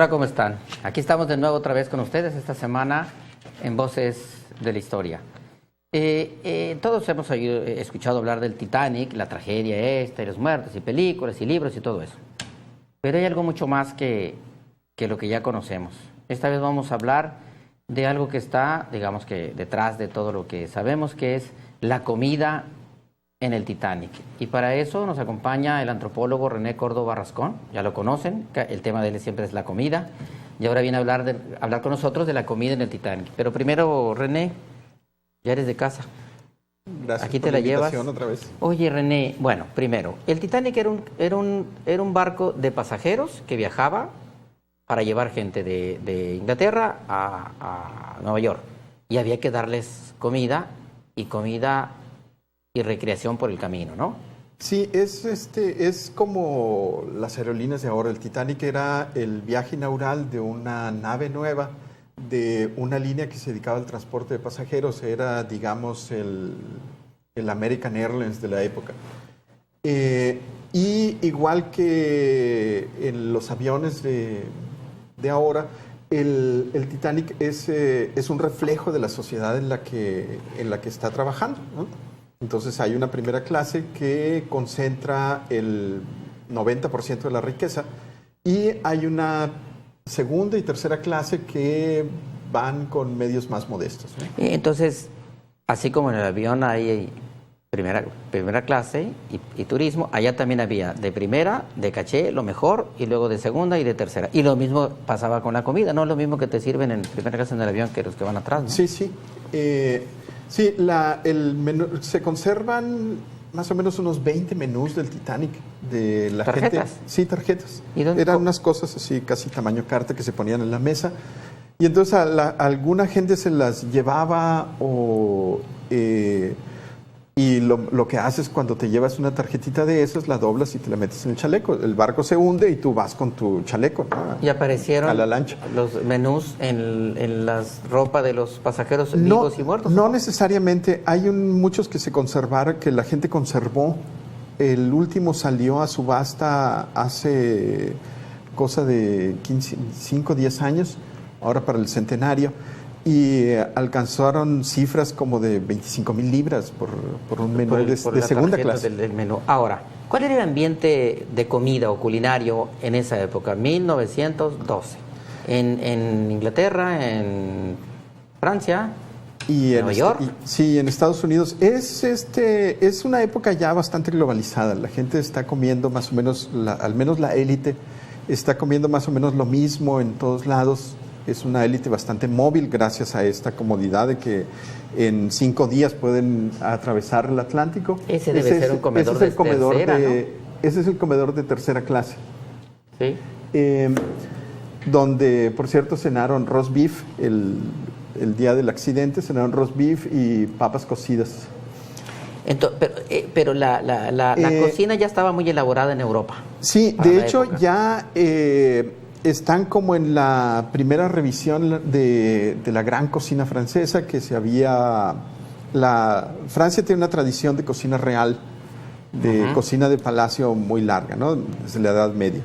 Hola, ¿cómo están? Aquí estamos de nuevo otra vez con ustedes esta semana en Voces de la Historia. Todos hemos escuchado hablar del Titanic, la tragedia esta, y los muertos, y películas, y libros, y todo eso. Pero hay algo mucho más que lo que ya conocemos. Esta vez vamos a hablar de algo que está, digamos que detrás de todo lo que sabemos, que es la comida en el Titanic. Y para eso nos acompaña el antropólogo René Córdoba Rascón, ya lo conocen, el tema de él siempre es la comida, y ahora viene a hablar con nosotros de la comida en el Titanic. Pero primero, René, ya eres de casa. Gracias. Aquí por te la llevas. otra vez. Oye, René, bueno, primero, el Titanic era un barco de pasajeros que viajaba para llevar gente de Inglaterra a Nueva York. Y había que darles comida y recreación por el camino, ¿no? Sí, es como las aerolíneas de ahora. El Titanic era el viaje inaugural de una nave nueva, de una línea que se dedicaba al transporte de pasajeros. Era, digamos, el American Airlines de la época. Y igual que en los aviones de ahora, el Titanic es un reflejo de la sociedad en la que está trabajando, ¿no? Entonces hay una primera clase que concentra el 90% de la riqueza y hay una segunda y tercera clase que van con medios más modestos, ¿no? Entonces, así como en el avión hay primera clase y turismo, allá también había de primera, de caché, lo mejor, y luego de segunda y de tercera. Y lo mismo pasaba con la comida, no es lo mismo que te sirven en primera clase en el avión que los que van atrás, ¿no? Sí, sí. Sí, el menú, se conservan más o menos unos 20 menús del Titanic. De la ¿Tarjetas? Gente. Sí, tarjetas. ¿Y dónde? Eran unas cosas así, casi tamaño carta, que se ponían en la mesa. Y entonces alguna gente se las llevaba y lo que haces cuando te llevas una tarjetita de esas, la doblas y te la metes en el chaleco. El barco se hunde y tú vas con tu chaleco, ¿no? Y aparecieron a la lancha. Los menús en las ropa de los pasajeros vivos y muertos. No necesariamente. Hay muchos que se conservaron, que la gente conservó. El último salió a subasta hace cosa de 5 o 10 años, ahora para el centenario. Y alcanzaron cifras como de 25,000 libras por un menú de segunda clase. Del menú. Ahora, ¿cuál era el ambiente de comida o culinario en esa época? 1912. En Inglaterra, en Francia, y Nueva York. Sí, en Estados Unidos. Es una época ya bastante globalizada. La gente está comiendo más o menos, al menos la élite, está comiendo más o menos lo mismo en todos lados. Es una élite bastante móvil gracias a esta comodidad de que en 5 días pueden atravesar el Atlántico. Ese debe ser un comedor de tercera, ¿no? Ese es el comedor de tercera clase. Sí. Donde, por cierto, cenaron roast beef el día del accidente, cenaron roast beef y papas cocidas. Pero la cocina ya estaba muy elaborada en Europa. Sí, de hecho ya están como en la primera revisión de la gran cocina francesa que se había... Francia tiene una tradición de cocina real, de cocina de palacio muy larga, ¿no? Desde la Edad Media.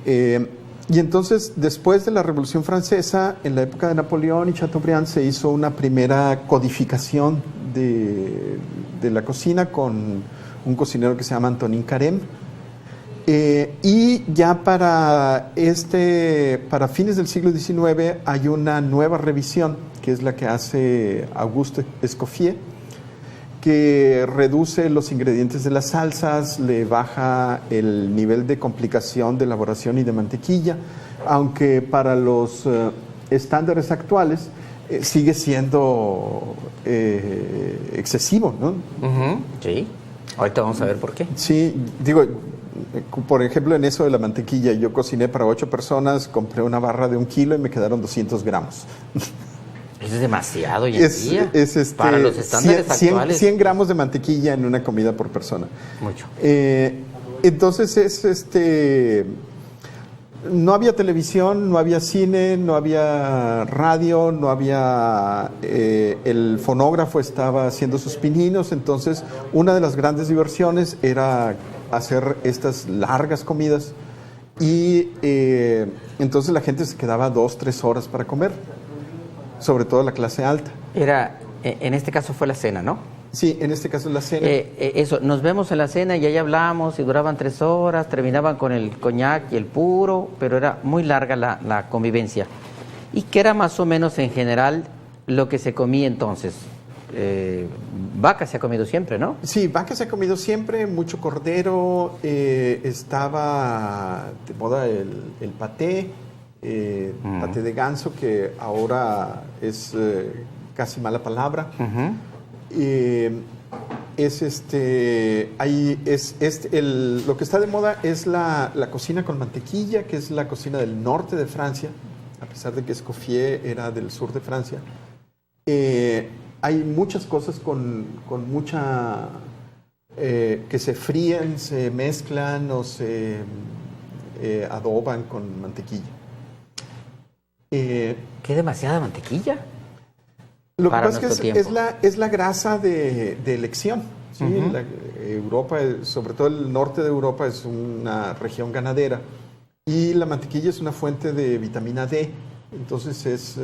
Y entonces, después de la Revolución Francesa, en la época de Napoleón y Chateaubriand, se hizo una primera codificación de la cocina con un cocinero que se llama Antonin Carême. Y ya para fines del siglo XIX hay una nueva revisión, que es la que hace Auguste Escoffier, que reduce los ingredientes de las salsas, le baja el nivel de complicación de elaboración y de mantequilla, aunque para los estándares actuales sigue siendo excesivo, ¿no? Sí, ahorita vamos a ver por qué. Sí, digo, por ejemplo, en eso de la mantequilla, yo cociné para 8 personas, compré una barra de 1 kilo y me quedaron 200 gramos. Eso es demasiado hoy en día. Para los estándares actuales. 100 gramos de mantequilla en una comida por persona. Mucho. Entonces, no había televisión, no había cine, no había radio, no había... el fonógrafo estaba haciendo sus pininos, entonces una de las grandes diversiones era hacer estas largas comidas Y entonces la gente se quedaba 2, 3 horas para comer, sobre todo la clase alta. En este caso fue la cena, ¿no? Sí, en este caso es la cena. Eso, nos vemos en la cena y ahí hablamos y duraban 3 horas, terminaban con el coñac y el puro, pero era muy larga la convivencia. ¿Y qué era más o menos en general lo que se comía entonces? Vaca se ha comido siempre, ¿no? Sí, vaca se ha comido siempre, mucho cordero, estaba de moda el paté, paté de ganso, que ahora es casi mala palabra. Lo que está de moda es la cocina con mantequilla, que es la cocina del norte de Francia, a pesar de que Escoffier era del sur de Francia. Hay muchas cosas con mucha que se fríen, se mezclan o se adoban con mantequilla. ¿Qué demasiada mantequilla? Lo que pasa es que es la grasa de elección. ¿Sí? Europa, sobre todo el norte de Europa, es una región ganadera y la mantequilla es una fuente de vitamina D. Entonces es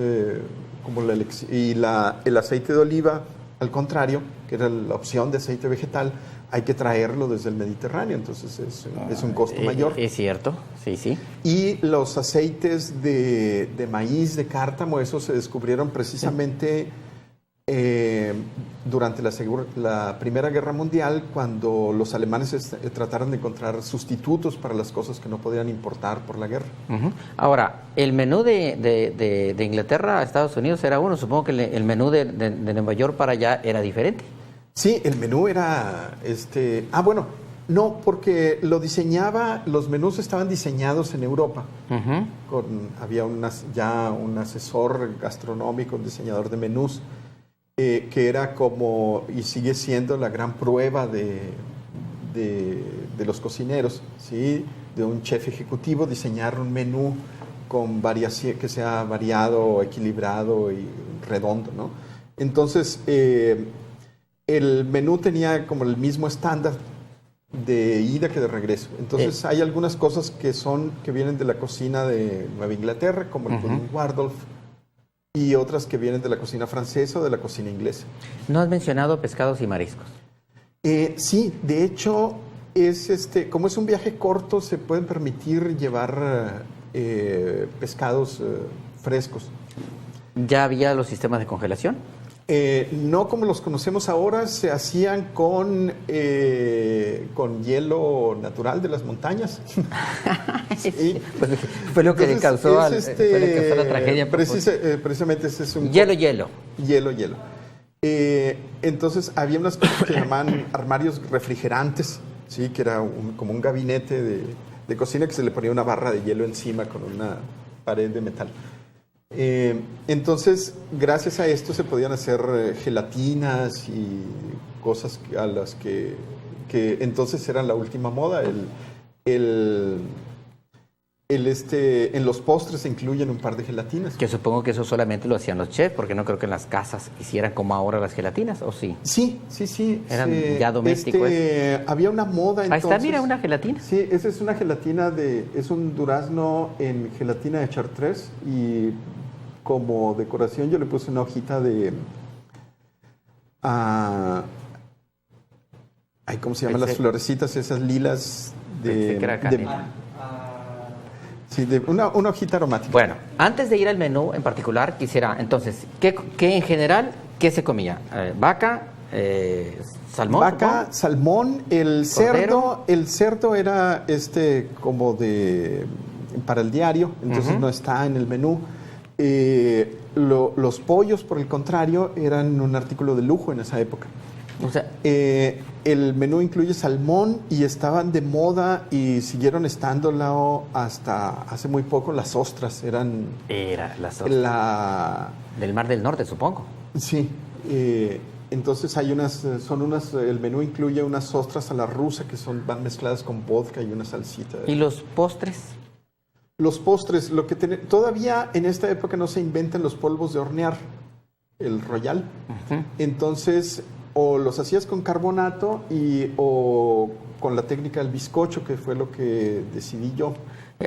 como la elección. Y el aceite de oliva, al contrario, que era la opción de aceite vegetal, hay que traerlo desde el Mediterráneo, entonces es un costo mayor. Es cierto, sí. Y los aceites de maíz, de cártamo, esos se descubrieron precisamente durante la Primera Guerra Mundial, cuando los alemanes trataron de encontrar sustitutos para las cosas que no podían importar por la guerra. Ahora, el menú de Inglaterra a Estados Unidos era uno, supongo que el menú de Nueva York para allá era diferente. Sí, el menú era, bueno, no, porque los menús estaban diseñados en Europa. Había ya un asesor gastronómico, un diseñador de menús, que era como, y sigue siendo la gran prueba de los cocineros, ¿sí? De un chef ejecutivo, diseñar un menú con variación, que sea variado, equilibrado y redondo, ¿no? Entonces, el menú tenía como el mismo estándar de ida que de regreso. Entonces hay algunas cosas que vienen de la cocina de Nueva Inglaterra, como el pudding Waldorf, y otras que vienen de la cocina francesa o de la cocina inglesa. ¿No has mencionado pescados y mariscos? Sí, de hecho, como es un viaje corto, se pueden permitir llevar pescados frescos. ¿Ya había los sistemas de congelación? No como los conocemos ahora, se hacían con hielo natural de las montañas. Sí, fue lo que le causó la tragedia. Precisamente ese es un... Hielo. Hielo. Entonces había unas cosas que llamaban armarios refrigerantes, ¿sí? Que era como un gabinete de cocina que se le ponía una barra de hielo encima con una pared de metal. Entonces, gracias a esto se podían hacer gelatinas y cosas a las que entonces eran la última moda. En los postres se incluyen un par de gelatinas. Que supongo que eso solamente lo hacían los chefs, porque no creo que en las casas hicieran como ahora las gelatinas, ¿o sí? Sí. Eran ya domésticos. Había una moda entonces. Ahí está, mira, una gelatina. Sí, esa es una gelatina es un durazno en gelatina de Chartres, y como decoración yo le puse una hojita de... ¿cómo se llaman las florecitas? Esas lilas sí, una hojita aromática. Bueno, antes de ir al menú en particular, quisiera, entonces, ¿qué en general, qué se comía? ¿Vaca? ¿Salmón? Vaca, ¿supongo? salmón, el cerdo. El cerdo era como para el diario, entonces no está en el menú. Los pollos, por el contrario, eran un artículo de lujo en esa época. O sea, el menú incluye salmón y estaban de moda y siguieron estándolo hasta hace muy poco. Las ostras eran... las ostras. Del Mar del Norte, supongo. Sí. Entonces hay el menú incluye unas ostras a la rusa que van mezcladas con vodka y una salsita. ¿Y los postres? Los postres, todavía en esta época no se inventan los polvos de hornear, el Royal. Entonces, o los hacías con carbonato o con la técnica del bizcocho, que fue lo que decidí yo.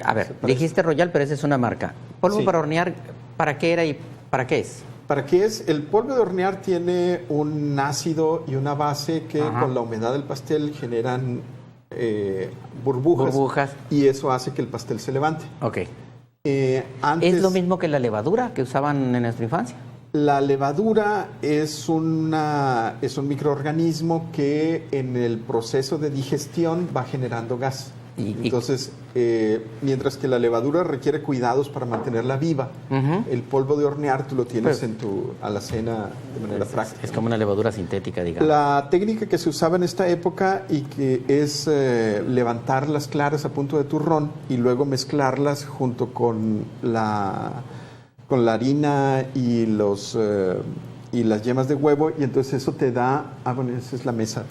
A ver, dijiste Royal, pero esa es una marca. Polvo Sí. para hornear, ¿para qué era y para qué es? ¿Para qué es? El polvo de hornear tiene un ácido y una base que con la humedad del pastel generan burbujas. Y eso hace que el pastel se levante. Ok. Antes, ¿Es lo mismo que la levadura que usaban en nuestra infancia? la levadura es un microorganismo que en el proceso de digestión va generando gas. Entonces, mientras que la levadura requiere cuidados para mantenerla viva, el polvo de hornear tú lo tienes en tu alacena de manera práctica. Es como una levadura sintética, digamos. La técnica que se usaba en esta época y que es levantar las claras a punto de turrón y luego mezclarlas junto con la harina y las yemas de huevo, y entonces eso te da... bueno, esa es la mesa.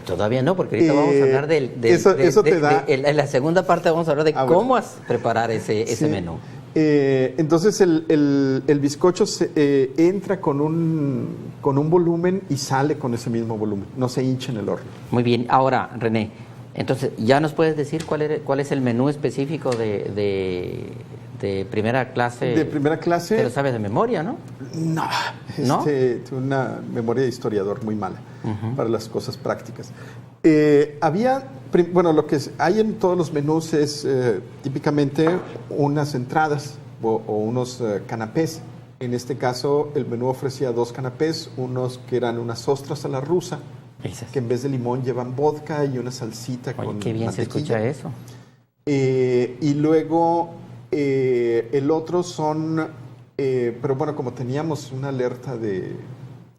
Todavía no, porque ahorita vamos a hablar en la segunda parte vamos a hablar de cómo preparar ese menú. Entonces el bizcocho entra con un volumen y sale con ese mismo volumen, no se hincha en el horno. Muy bien, ahora René, entonces ya nos puedes decir cuál es el menú específico de primera clase. De primera clase. Te lo sabes de memoria, ¿no? No, tengo una memoria de historiador muy mala para las cosas prácticas. Lo que hay en todos los menús es típicamente unas entradas o unos canapés. En este caso, el menú ofrecía 2 canapés, unos que eran unas ostras a la rusa, que en vez de limón llevan vodka y una salsita con qué bien mantequilla. Se escucha eso. Y luego el otro son, pero bueno, como teníamos una alerta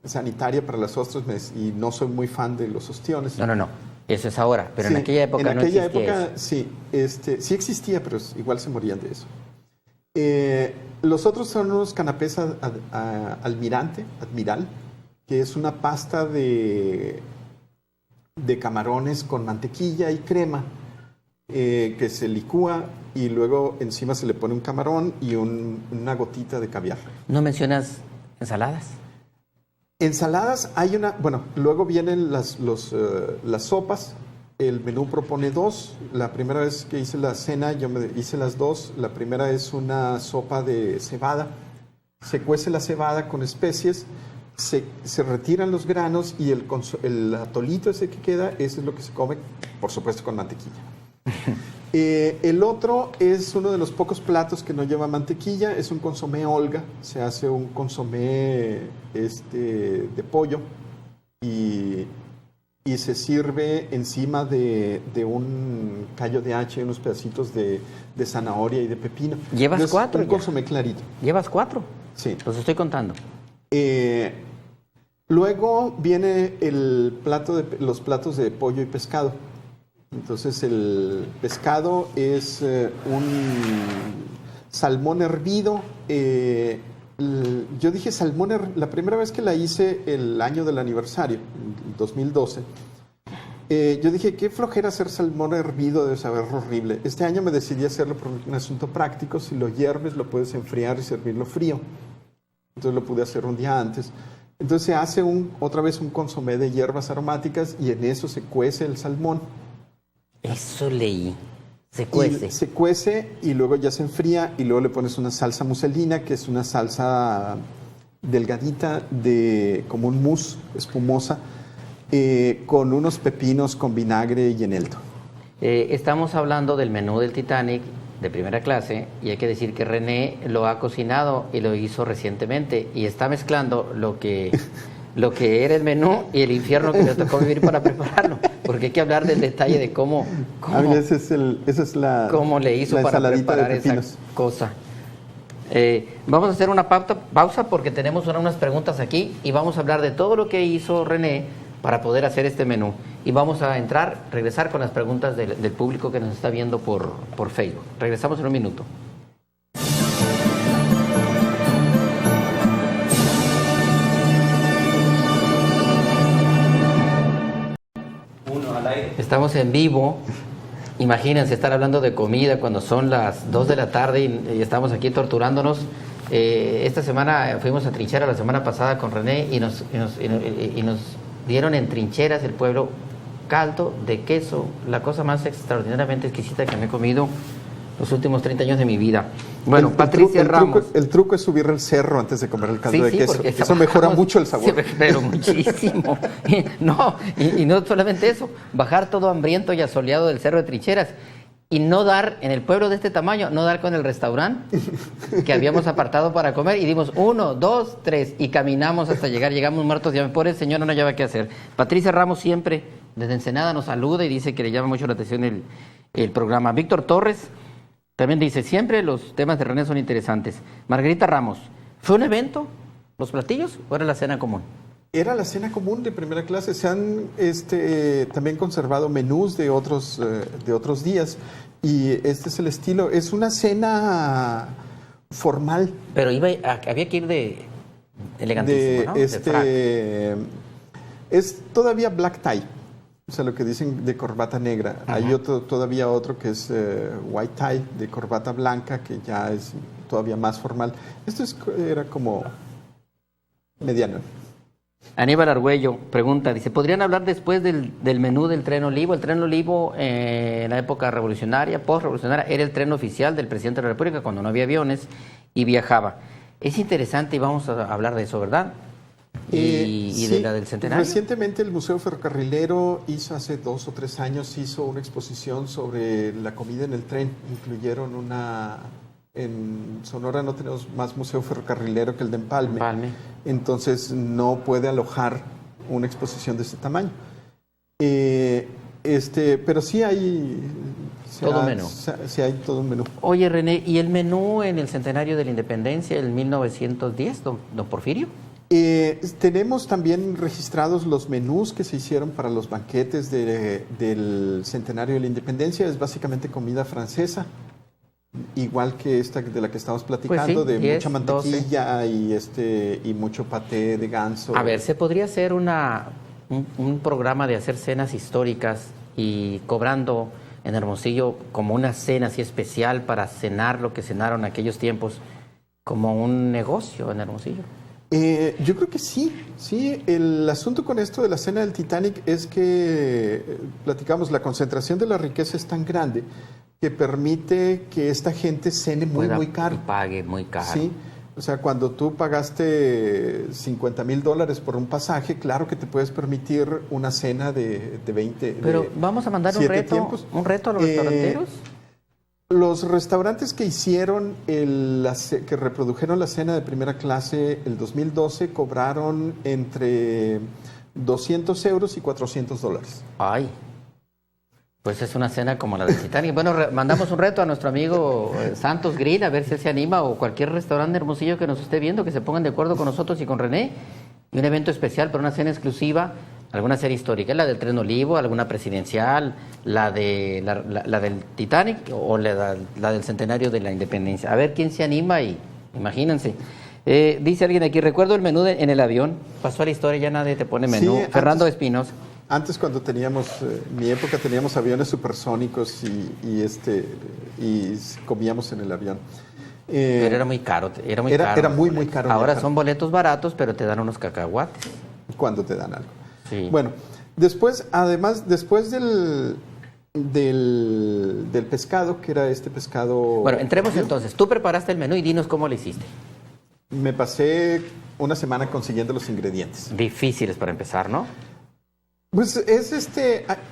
sanitaria para las ostras y no soy muy fan de los ostiones. No, eso es ahora, pero en aquella época no existía eso. En aquella época sí existía, pero igual se morían de eso. Los otros son unos canapés admiral, que es una pasta de camarones con mantequilla y crema, que se licúa y luego encima se le pone un camarón y una gotita de caviar. ¿No mencionas ensaladas? Ensaladas luego vienen las sopas. El menú propone 2. La primera vez que hice la cena yo hice las 2. La primera es una sopa de cebada. Se cuece la cebada con especies, se retiran los granos y el atolito ese que queda, ese es lo que se come, por supuesto, con mantequilla. El otro es uno de los pocos platos que no lleva mantequilla, es un consomé Olga. Se hace un consomé de pollo y se sirve encima de un callo de hacha y unos pedacitos de zanahoria y de pepino. ¿Llevas 4? Un consomé clarito. ¿Llevas 4? Sí. Los estoy contando. Luego viene los platos de pollo y pescado. Entonces el pescado es un salmón hervido. Yo dije salmón la primera vez que la hice el año del aniversario, 2012. Yo dije, qué flojera hacer salmón hervido, debe saber horrible. Este año me decidí hacerlo por un asunto práctico. Si lo hierves, lo puedes enfriar y servirlo frío. Entonces lo pude hacer un día antes. Entonces se hace otra vez un consomé de hierbas aromáticas y en eso se cuece el salmón. Eso leí. Se cuece. Se cuece y luego ya se enfría y luego le pones una salsa muselina, que es una salsa delgadita como un mousse espumosa, con unos pepinos con vinagre y eneldo. Estamos hablando del menú del Titanic de primera clase y hay que decir que René lo ha cocinado y lo hizo recientemente y está mezclando lo que era el menú y el infierno que le tocó vivir para prepararlo, porque hay que hablar del detalle de cómo le hizo para preparar esa cosa. Vamos a hacer una pausa porque tenemos unas preguntas aquí y vamos a hablar de todo lo que hizo René para poder hacer este menú. Y vamos a regresar con las preguntas del público que nos está viendo por Facebook. Regresamos en un minuto. Estamos en vivo. Imagínense estar hablando de comida cuando son las 2 de la tarde y estamos aquí torturándonos. Esta semana fuimos a trinchera la semana pasada con René y nos dieron en trincheras el pueblo caldo de queso, la cosa más extraordinariamente exquisita que me he comido los últimos 30 años de mi vida. Bueno, El Patricia Ramos. El truco es subir el cerro antes de comer el caldo de queso. Porque Eso mejora mucho el sabor. Sí, pero muchísimo. Y no solamente eso, bajar todo hambriento y asoleado del Cerro de Trincheras y no dar, en el pueblo de este tamaño, no dar con el restaurante que habíamos apartado para comer y dimos 1, 2, 3 y caminamos hasta llegar, llegamos muertos, ya pobre señor, no hallaba qué hacer. Patricia Ramos siempre desde Ensenada nos saluda y dice que le llama mucho la atención el programa. Víctor Torres también dice, siempre los temas de René son interesantes. Margarita Ramos, ¿fue un evento los platillos o era la cena común? Era la cena común de primera clase. Se han también conservado menús de otros días y este es el estilo. Es una cena formal. Pero había que ir de elegantísimo, ¿no? Es todavía black tie, o sea, lo que dicen de corbata negra. Ajá. Hay todavía otro que es white tie, de corbata blanca, que ya es todavía más formal. Esto era como mediano. Aníbal Argüello pregunta, dice, ¿podrían hablar después del menú del tren Olivo? El tren Olivo en la época revolucionaria, post-revolucionaria, era el tren oficial del presidente de la República cuando no había aviones y viajaba. Es interesante y vamos a hablar de eso, ¿verdad? Y sí, de la del Centenario. Recientemente el Museo Ferrocarrilero hace 2 o 3 años, hizo una exposición sobre la comida en el tren. Incluyeron en Sonora no tenemos más museo ferrocarrilero que el de Empalme. Entonces no puede alojar una exposición de este tamaño. Pero sí hay todo menú. Sí hay todo un menú. Oye, René, ¿y el menú en el Centenario de la Independencia, el 1910, don Porfirio? Tenemos también registrados los menús que se hicieron para los banquetes del Centenario de la Independencia. Es básicamente comida francesa. Igual que esta de la que estamos platicando, pues sí, 10, mucha mantequilla 12. y mucho paté de ganso. A ver, ¿se podría hacer un programa de hacer cenas históricas y cobrando en Hermosillo como una cena así especial para cenar lo que cenaron en aquellos tiempos, como un negocio en Hermosillo? Yo creo que sí. El asunto con esto de la cena del Titanic es que, platicamos, la concentración de la riqueza es tan grande que permite que esta gente cene muy caro. Y pague muy caro. Sí, o sea, cuando tú pagaste $50,000 por un pasaje, claro que te puedes permitir una cena de 20. Pero vamos a mandar un reto a los restauranteros. Los restaurantes que hicieron, que reprodujeron la cena de primera clase el 2012, cobraron entre 200 euros y $400. Ay. Pues es una cena como la de Titanic. Bueno, mandamos un reto a nuestro amigo Santos Grill, a ver si él se anima, o cualquier restaurante de Hermosillo que nos esté viendo, que se pongan de acuerdo con nosotros y con René, y un evento especial para una cena exclusiva, alguna serie histórica, la del Tren Olivo, alguna presidencial, la del Titanic o la del Centenario de la Independencia. A ver quién se anima y imagínense. Dice alguien aquí, recuerdo el menú en el avión, pasó a la historia, ya nadie te pone menú. Sí, Fernando Espinosa. Antes cuando teníamos, mi época teníamos aviones supersónicos y comíamos en el avión. Pero era muy caro, Era muy caro. Ahora viajar. Son boletos baratos, pero te dan unos cacahuates. Cuando te dan algo. Sí. Bueno, después del pescado, que era este pescado... Bueno, entremos entonces. Tú preparaste el menú y dinos cómo lo hiciste. Me pasé una semana consiguiendo los ingredientes. Difíciles para empezar, ¿no? Pues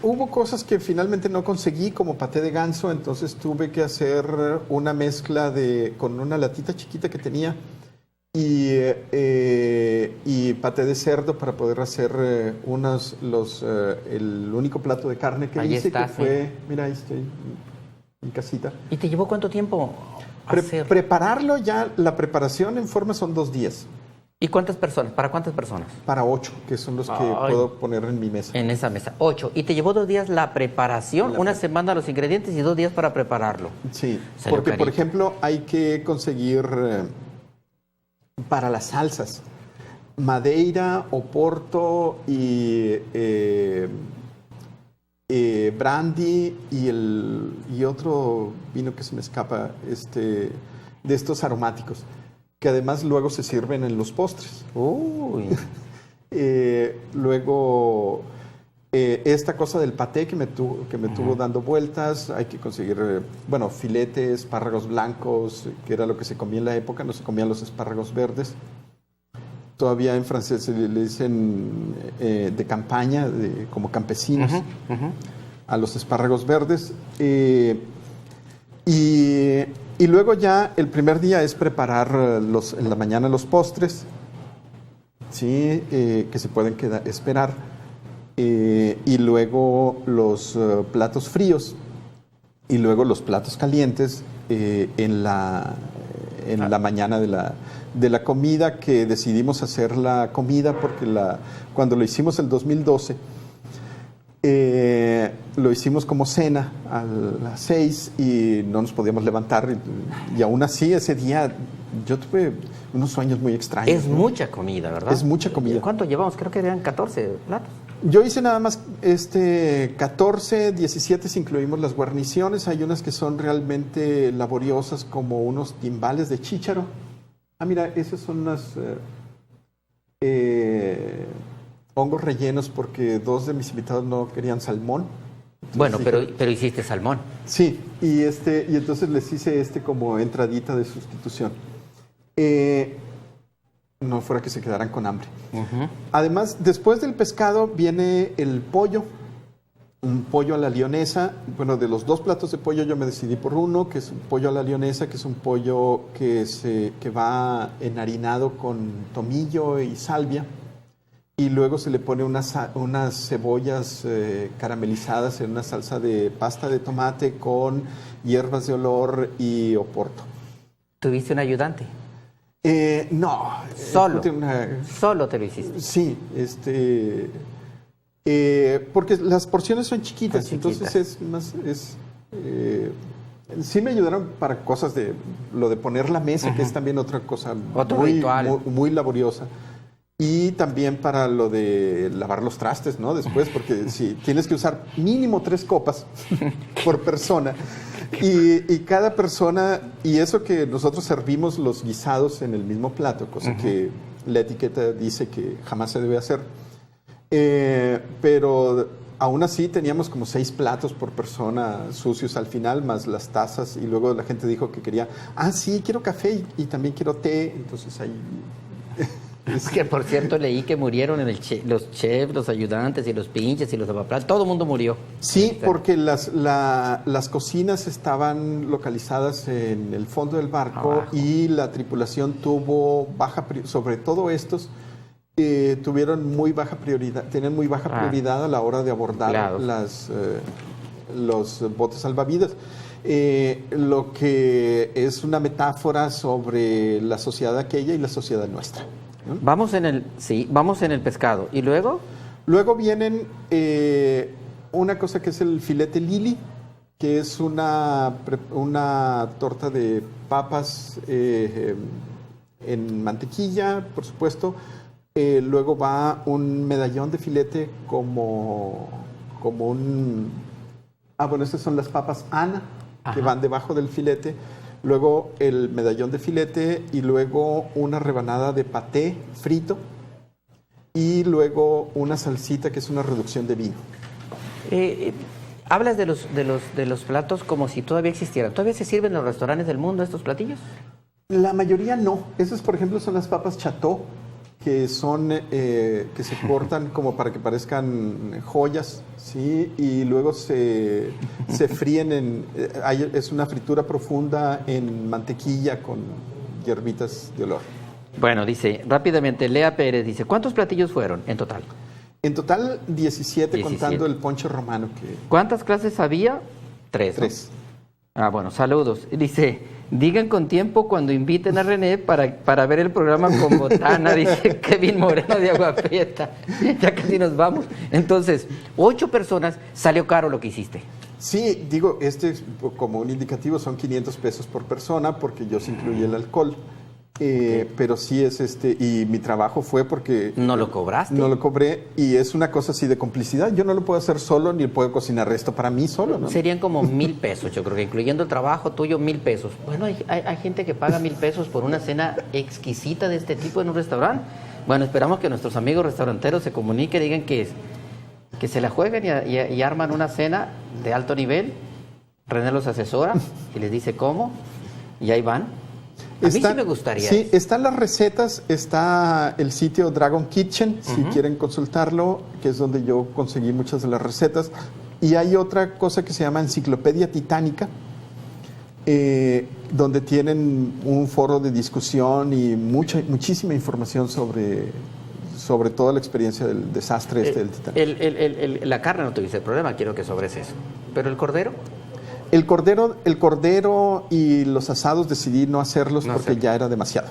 hubo cosas que finalmente no conseguí, como paté de ganso, entonces tuve que hacer una mezcla con una latita chiquita que tenía y paté de cerdo para poder hacer el único plato de carne que hice, que fue, mira, ahí estoy en casita. ¿Y te llevó cuánto tiempo hacer? Prepararlo ya, la preparación en forma son 2 días. ¿Y cuántas personas? ¿Para cuántas personas? Para 8, que son los que puedo poner en mi mesa. En esa mesa, 8. ¿Y te llevó 2 días la preparación? Una semana los ingredientes y 2 días para prepararlo. Sí, porque por ejemplo hay que conseguir para las salsas Madeira, Oporto y brandy y otro vino que se me escapa, de estos aromáticos, que además luego se sirven en los postres. Uy. Luego esta cosa del paté que me tuvo dando vueltas, hay que conseguir, filetes, espárragos blancos, que era lo que se comía en la época, no se comían los espárragos verdes. Todavía en francés le dicen de campaña, como campesinos, a los espárragos verdes. Y luego ya el primer día es preparar en la mañana los postres, ¿sí? Que se pueden esperar. Y luego los platos fríos y luego los platos calientes en la mañana de la comida, que decidimos hacer la comida porque cuando lo hicimos el 2012 lo hicimos como cena a las 6 y no nos podíamos levantar y aún así ese día yo tuve unos sueños muy extraños. Es mucha comida, ¿verdad? Es mucha comida. ¿Cuánto llevamos? Creo que eran 14 platos. Yo hice nada más 14, 17 si incluimos las guarniciones. Hay unas que son realmente laboriosas, como unos timbales de chícharo. Ah, mira, esos son unas hongos rellenos porque 2 de mis invitados no querían salmón. Entonces, bueno, pero hiciste salmón. Sí, y entonces les hice como entradita de sustitución. No fuera que se quedaran con hambre. Además, después del pescado viene el pollo, un pollo a la lionesa. Bueno, de los 2 platos de pollo yo me decidí por uno, que es un pollo a la lionesa, que es un pollo que va enharinado con tomillo y salvia, y luego se le pone unas cebollas caramelizadas en una salsa de pasta de tomate con hierbas de olor y oporto. ¿Tuviste un ayudante? No. Solo te lo hiciste. Sí, porque las porciones son chiquitas, entonces es más, sí me ayudaron para cosas de lo de poner la mesa, que es también otra cosa muy laboriosa. Y también para lo de lavar los trastes, ¿no? Después, porque sí, tienes que usar mínimo 3 copas por persona. Y cada persona, y eso que nosotros servimos los guisados en el mismo plato, cosa que la etiqueta dice que jamás se debe hacer. Pero aún así teníamos como 6 platos por persona sucios al final, más las tazas, y luego la gente dijo que quería, sí, quiero café y también quiero té, entonces ahí... Es que, por cierto, leí que murieron los chefs, los ayudantes y los pinches y los lavaplatos. Todo el mundo murió. Sí, porque las cocinas estaban localizadas en el fondo del barco abajo, y la tripulación tuvo sobre todo estos, tuvieron muy baja prioridad, tenían muy baja prioridad a la hora de abordar los botes salvavidas. Lo que es una metáfora sobre la sociedad aquella y la sociedad nuestra. Vamos en el pescado. ¿Y luego? Luego vienen una cosa que es el filete Lili, que es una torta de papas en mantequilla, por supuesto. Luego va un medallón de filete como un... estas son las papas Ana, que van debajo del filete. Luego el medallón de filete y luego una rebanada de paté frito y luego una salsita que es una reducción de vino. Hablas de los platos como si todavía existieran. ¿Todavía se sirven en los restaurantes del mundo estos platillos? La mayoría no. Esas, por ejemplo, son las papas chateau, que son que se cortan como para que parezcan joyas, ¿sí? Y luego se fríen es una fritura profunda en mantequilla con hierbitas de olor. Bueno, dice rápidamente, Lea Pérez dice, ¿cuántos platillos fueron en total? En total 17, contando el ponche romano. ¿Cuántas clases había? 3. 3. Bueno, saludos. Dice, digan con tiempo cuando inviten a René para ver el programa con botana, dice Kevin Moreno de Agua Prieta. Ya casi nos vamos. Entonces, 8 personas, salió caro lo que hiciste. Sí, digo, como un indicativo son 500 pesos por persona porque yo se incluye el alcohol. Pero sí es y mi trabajo fue porque... ¿No lo cobraste? No lo cobré y es una cosa así de complicidad. Yo no lo puedo hacer solo ni puedo cocinar esto para mí solo, ¿no? Serían como 1,000 pesos, yo creo que incluyendo el trabajo tuyo, 1,000 pesos. Bueno, hay gente que paga 1,000 pesos por una cena exquisita de este tipo en un restaurante. Bueno, esperamos que nuestros amigos restauranteros se comuniquen y digan que que se la jueguen y arman una cena de alto nivel. René los asesora y les dice cómo, y ahí van. A mí sí me gustaría. Sí, están las recetas, está el sitio Dragon Kitchen, si quieren consultarlo, que es donde yo conseguí muchas de las recetas. Y hay otra cosa que se llama Enciclopedia Titánica, donde tienen un foro de discusión y muchísima información sobre toda la experiencia del desastre del Titanic. La carne no tuviste el problema, quiero que sobres eso. ¿Pero el cordero? El cordero y los asados decidí no hacerlos porque ya era demasiado.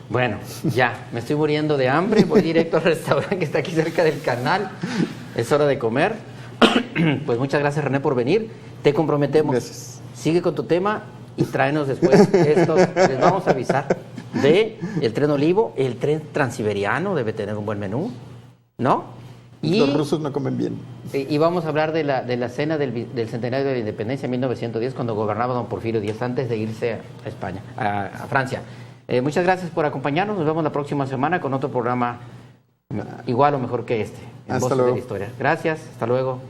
Bueno, ya, me estoy muriendo de hambre, voy directo al restaurante que está aquí cerca del canal. Es hora de comer. Pues muchas gracias, René, por venir. Te comprometemos. Gracias. Sigue con tu tema y tráenos después estos. Les vamos a avisar de el tren Olivo, el tren transiberiano debe tener un buen menú, ¿no? Y los rusos no comen bien. Y vamos a hablar de la cena del centenario de la independencia en 1910, cuando gobernaba don Porfirio Díaz, antes de irse a España, a Francia. Muchas gracias por acompañarnos. Nos vemos la próxima semana con otro programa igual o mejor que este, en Voces de la Historia. Gracias, hasta luego.